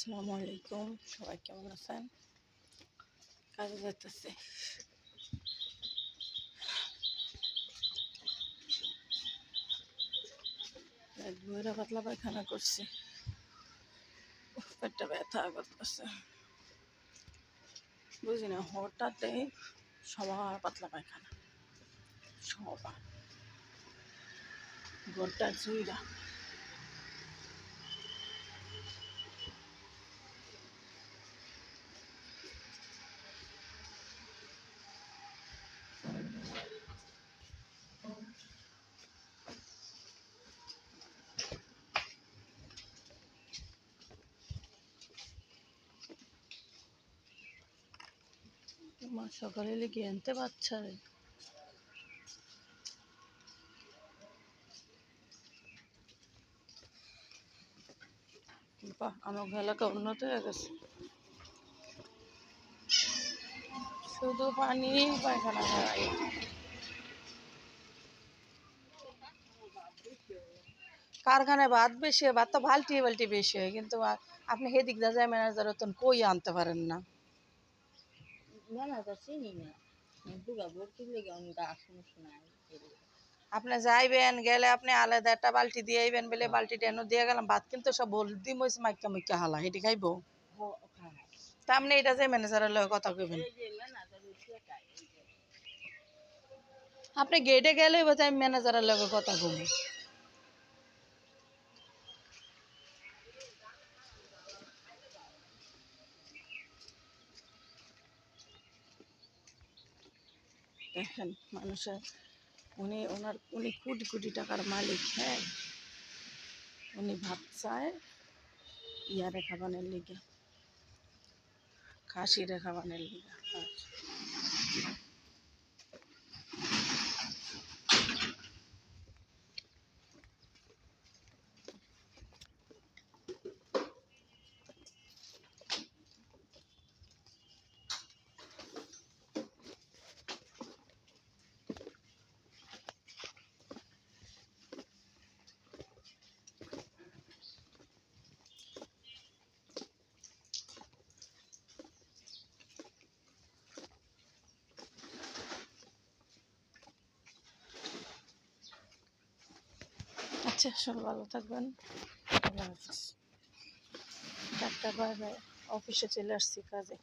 আসসালামু আলাইকুম, সবাই কেমন আছেন? কাজে যাইতেছে। দুইটা পাতলা পায়খানা করছি, পেটটা ব্যথা করতেছে। বুঝি না, হঠাৎই সবার পাতলা পায়খানা, সবার গোটা জুইরা। মা সকালে লেগে আনতে বাচ্চা আমার এলাকা উন্নত হয়ে গেছে, শুধু পানি পায়খানা হয়। কারখানায় ভাত বেশি হয়, ভাত তো বাল্টি বাল্টি বেশি হয়, কিন্তু আপনি সেদিক দা যায় ম্যানেজার তো কই আনতে পারেন না। ম্যানেজার চিনি না, দুগা ভর্তি লেগে অনেক সমস্যা নাই। আপনি যাইবেন, গেলে আপনি আলাদা একটা বালতি দিয়ে আইবেন, বলে বালতিটা এনে দিয়ে গেলাম, ভাত কিন্তু সব বলদি মইছে মাইকা মাইকা হালা হেঁটে খাইবো। তা আপনি এটা যে ম্যানেজারের লগে কথা কইবেন, আপনি গেটে গেলে বোধ আমি ম্যানেজারের লগে কথা কইব। দেখেন মানুষের, উনি কোটি কোটি টাকার মালিক। হ্যাঁ, উনি ভাত চায় ইয়ারে খাবানের লিগে, খাসিরে খাবানের লিগে। আচ্ছা, সব ভালো থাকবেন। আল্লাহ হাফিজ। 4টা বাজে, অফিসে চলে আসছি কাজে।